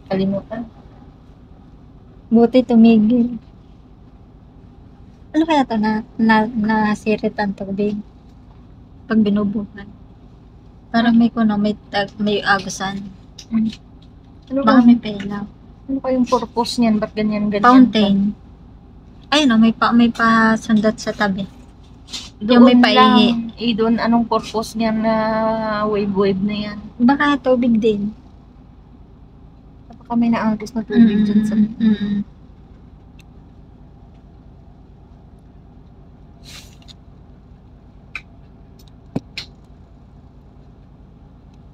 Kalimutan. Buti tumigil. Ano kaya to nasirit ang tubig pag binubukan? Parang may may agusan. Ano Baka ba? may pelaw. Ano kayong purpose niyan? Ba't ganyan-ganyan Fountain. Ayun o, may pasundat sa tabi. Doon Yung may paihi. lang. Doon, anong purpose niyan na wave-wave na yan? Baka tubig din. Baka may naangkos na tubig dyan sa...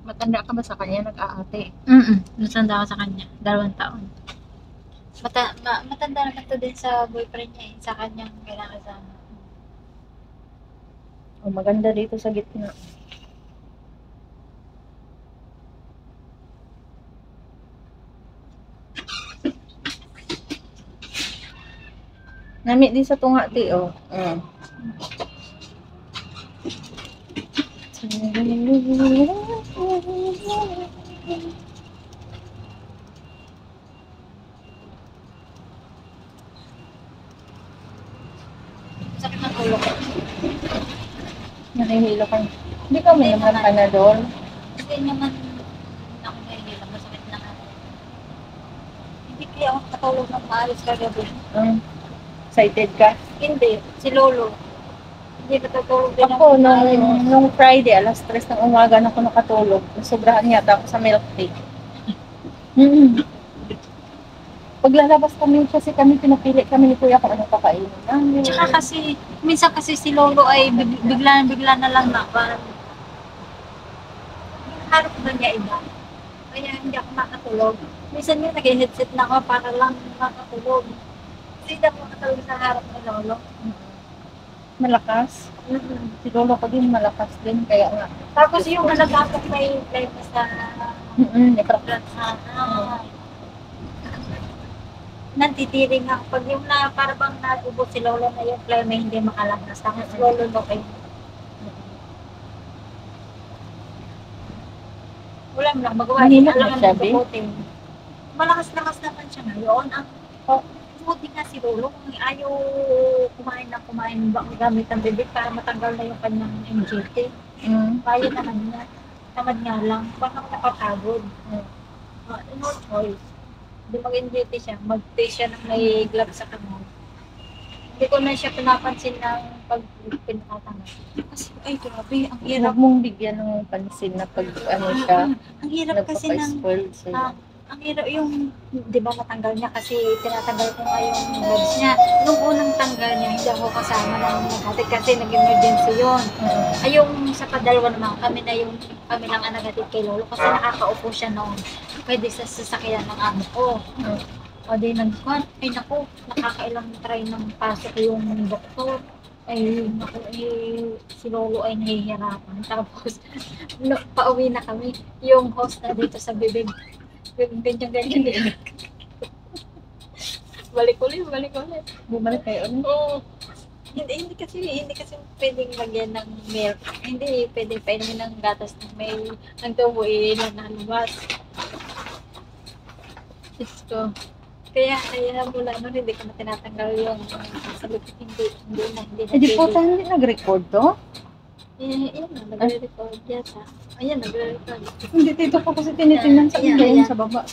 Matanda ka ba sa kanya? Nag-aate? Matanda ako sa kanya. 2 taon. Matanda naman to din sa boyfriend niya eh. Sa kanyang kinakasama. Oh, maganda dito sa gitna. Nami din sa tunga ti, oh. Sakit ng ulo ko. Nakihilo ka. Hindi ka may naman Panadol. Hindi naman ako nahihila. Masakit na nga. Hindi kaya ako nakatulog ng maalis kagabi. Excited ka? Hindi. Si Lolo. Hindi natutulog din Ako, nung Friday, alas 3 ng umaga na ako nakatulog. Sobrahan yata ako sa milk tea. Paglalabas kami kasi kami pinapili kami ni Kuya kung anong kakainin namin. Tsaka kasi, minsan kasi si Lolo ay bigla na lang na parang harap na niya iba. Kaya hindi ako makatulog. Minsan yung nag-headset na ako para lang makatulog. Kasi hindi ako makatulog sa harap ng Lolo. Malakas. Si Lolo ko din malakas din, kaya nga. Tapos yung nagkakap may live sa nantitiring ako. Pag yung para bang natubo si Lolo na yung flame hindi makalabas. Tapos Lolo no kayo. Wala mo lang magawa. Mahina Alam siya, mo dukutin. Malakas-lakas naman siya ngayon. Ang buti nga si Lolo kung ayaw kumain gamit ang bibig para matanggal na yung kanyang MGT. Kaya naman niya. Tamad nga lang. Baka napapagod. No choice. Hindi mag-MGT siya. Mag-taste siya ng may glove sa kamay. Hindi ko na siya pinapansin ng pag pinakatanggal. Kasi, ay grabe, ang hirap. Huwag mong bigyan ng pansin na pag ano siya, ang hirap kasi ng, ang hirap yung, di ba matanggal niya kasi tinatanggal ko nga yung gloves niya. Nung unang tanggal niya, hindi ako kasama ng naghatid kasi nag-emergency yun. Ay yung sa padalwa naman, kami lang ang naghatid kay Lolo kasi nakakaupo siya noon. Pwede sa sasakyan ng amo ko. O di nagkuhan, ay naku, nakakailang try ng pasok yung doktor. Ay naku, si Lolo ay nahihirapan. Tapos, pauwi na kami. Yung host na dito sa bibig. Ganyan din. Balik ulit. Bumalik kayo ulit? Oo. Hindi kasi pwedeng lagyan ng milk. Hindi pwede painumin ng gatas na may ng tubo lalabas. Diyos ko. Kaya mula nun hindi ko na tinatanggal yung sabi ko hindi na. Di po tayo hindi nag-record to? Ayan na, nagre-record yata. Ayan, nagre-record. Hindi, dito ko kasi tinitingnan sa ayan sa baba.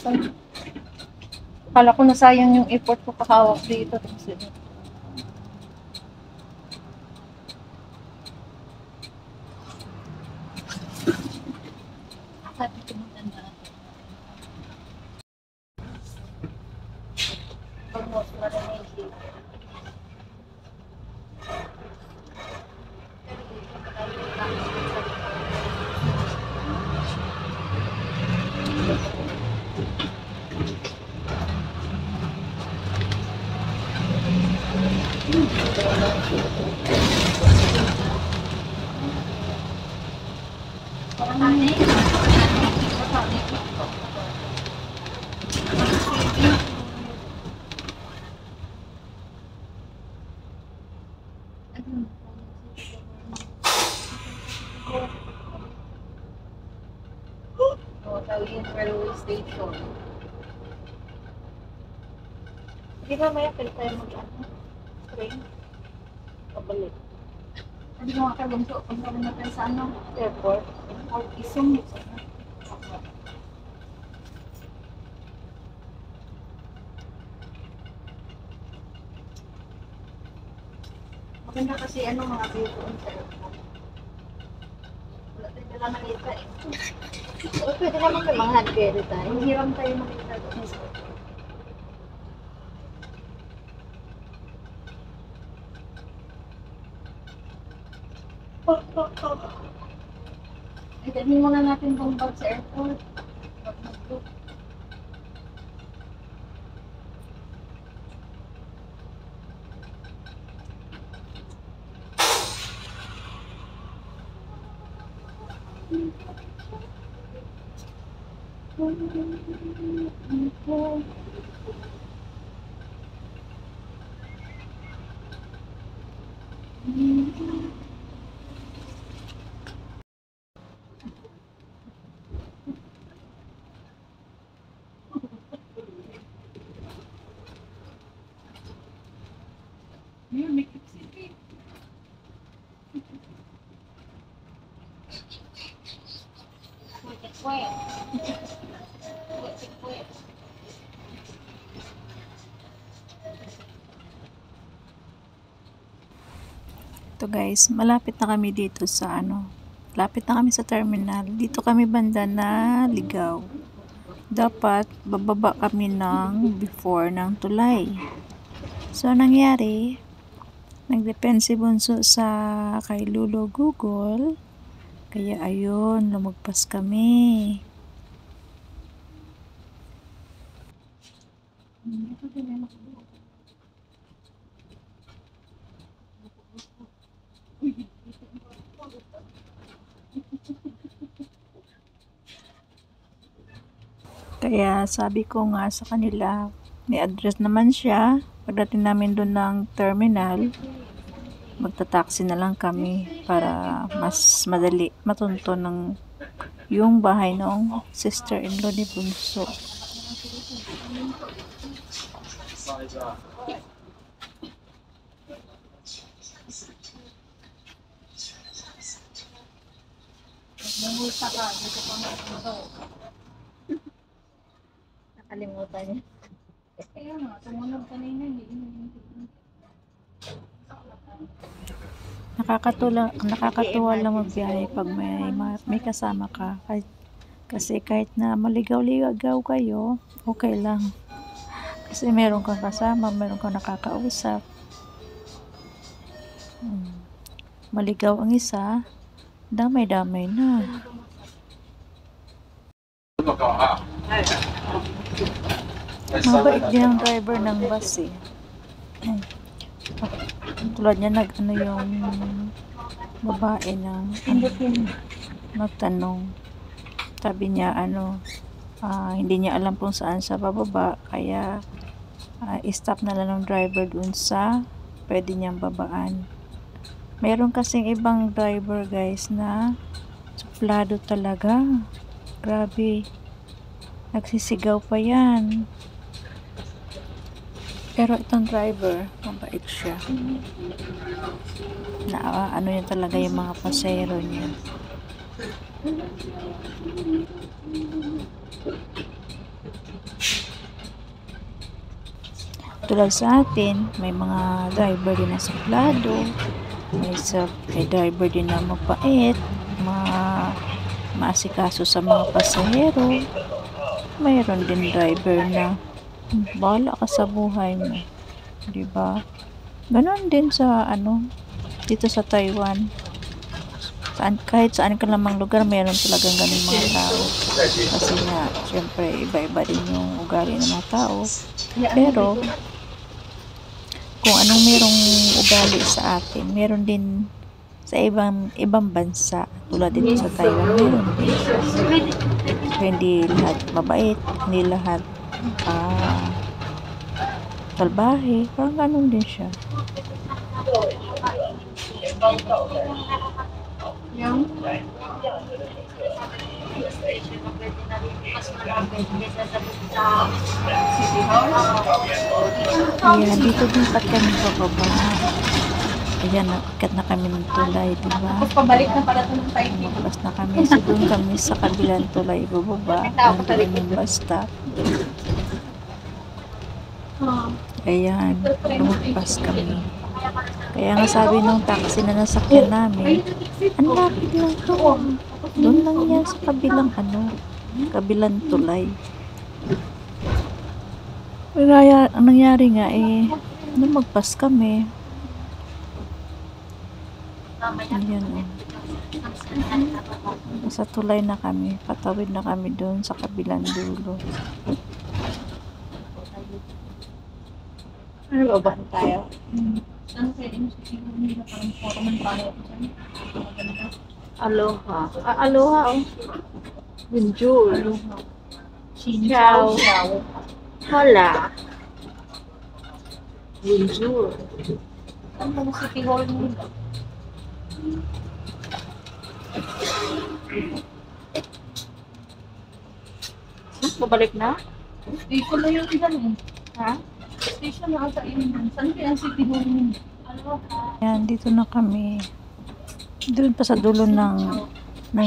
Akala ko nasayang yung effort ko kakawak dito. Sabi ko maganda. Almost marinig. Railway station. Di ba may pwede tayo mag-ano? Train? Pabalik. Hindi ko makalungso. Kung naman natin sa ano, Airport. or isong. Maganda kasi ano mga view doon sa airport. Wala tayo dala nakita eh. O, pwede naman may mga hand carry tayo. Ang hiram tayo makita doon. Ay, dalhin muna natin tong bag sa airport. Bag mag-book. Ito guys, malapit na kami dito sa lapit na kami sa terminal. Dito kami banda na Ligaw. Dapat bababa kami ng before ng tulay. So nangyari, nagdepensi bunso sa kay Lulo Google. Kaya ayun, lumagpas kami. Kaya sabi ko nga sa kanila, may address naman siya. Pagdating namin doon ng terminal, magta-taxi na lang kami para mas madali matunto ng yung bahay ng sister-in-law ni Bunso. Namulta ka, dito pa nga. Nakalimutan niya. Kaya nga, tumunog kanina. Nakakatuwa lang magbiyahe pag may kasama ka. Kasi kahit na maligaw-ligaw kayo, okay lang. Kasi meron kang kasama, meron kang nakakausap. Maligaw ang isa, damay-damay na. Mabait din ang driver ng bus eh. Tulad niya yung babae na nagtanong. Sabi niya hindi niya alam kung saan sa bababa, kaya stop na lang ng driver dun sa pwede niyang babaan. Meron kasing ibang driver guys na suplado talaga. Grabe. Nagsisigaw pa yan. Pero itong driver, mabait siya. Niya talaga yung mga pasahero niya. Tulad sa atin, may mga driver din na suplado. May driver din na mabait, maasikaso sa mga pasahero. Mayroon din driver na bahala ka sa buhay mo, diba? Ganon din sa dito sa Taiwan. Kahit saan ka lamang lugar, mayroon talagang ganun mga tao. Kasi nga, syempre, iba-iba din yung ugali ng mga tao. Pero kung anong merong ugali sa atin, meron din sa ibang bansa. Tulad dito sa Taiwan, meron din. So, hindi lahat mabait, hindi lahat salbahe, parang ganun din siya. Mas malapit kaysa sa City Hall. Ayan, dito din pa kami bababa. Ayan, nakikat na kami ng tulay, di ba? Tapos pabalik na pala ito ng Taipei. Lumabas na kami. So, doon kami sa kabilang tulay bababa. Doon yung bus stop. Ayan, lumagpas kami. Kaya nga sabi nung taxi na nasakyan namin, ang lapit lang to. Doon lang yan sa kabilang kabilang tulay. Kaya ang nangyari nga lumagpas kami. Ayan Nasa tulay na kami. Patawid na kami doon sa kabilang dulo. Ano ba ba tayo? Ano kaya yung susunod nila? Parang photo man tayo ako dyan. Maganda. Aloha. Aloha, oh. Bonjour. Aloha. Ciao. Hola. Bonjour. Ang mga City Hall nila. Babalik na? Station na yun dyan eh. Ha? Station na ata yun. Saan kaya ang City Hall nila? Aloha. Ayan, dito na kami. Doon pa sa dulo ng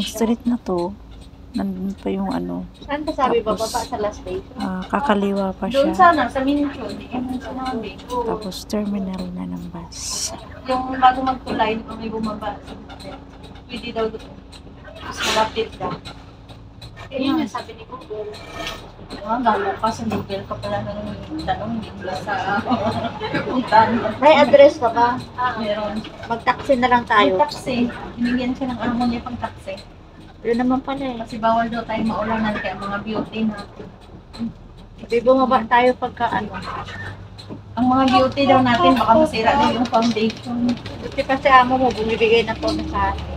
street na to. Nandun pa yung Saan pa sabi Tapos, bababa sa last station? kakaliwa pa Doon siya. sana, sa Mincho. Hindi yan sinabi. Tapos terminal na ng bus. Yung bago magtulay, kung may bumaba. Pwede daw doon. Mas malapit daw. Yun yung sabi ni Google. Galo ka sa Google ka pala ng tanong, hindi mo sa puntahan. May address ka ba? Meron. Mag-taxi na lang tayo. Yung taxi, binigyan siya ng harmonia pang taxi. Yun naman pala eh. Kasi bawal daw tayo maulanan kaya mga beauty na. Di bumaba tayo pagka Ang mga beauty daw natin, baka masira din yung foundation. Kasi amo mo, bumibigay na po sa atin.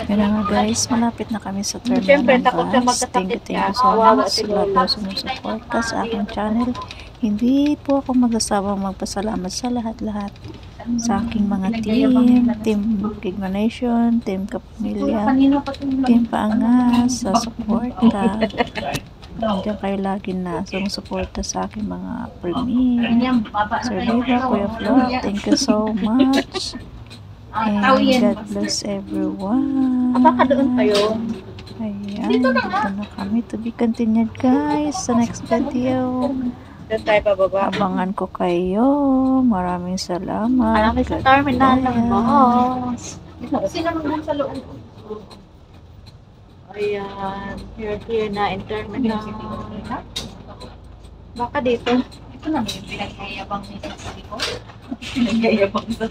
Yun na nga guys, malapit na kami sa terminal Siyempre, ng takot ka bus. magkasakit Thank you ka. so Kawawa much si sa lahat Lola. na sumusuporta sa aking channel. Hindi po ako mag-asawang magpasalamat sa lahat-lahat. Sa aking mga Team Kigma Nation, Team Kapamilya, Kanina pa itong Team Paangas, sa suporta. Nandiyan kayo lagi na sumusuporta sa aking mga premiere. Ganyan, baba na Sir tayo. Riva, Kuya Flo, thank you so much. And God bless everyone. Baka doon kayo. Ayan, dito na kami. To be continued guys sa next video. Doon tayo pababa. Abangan ko kayo. Maraming salamat. Marami sa God terminal ng bless. bus. Sino naman sa loob? Ayan. Here na in terminal. Baka dito. Ito na, may pinagyayabang ni City ko. Pinagyayabang sa...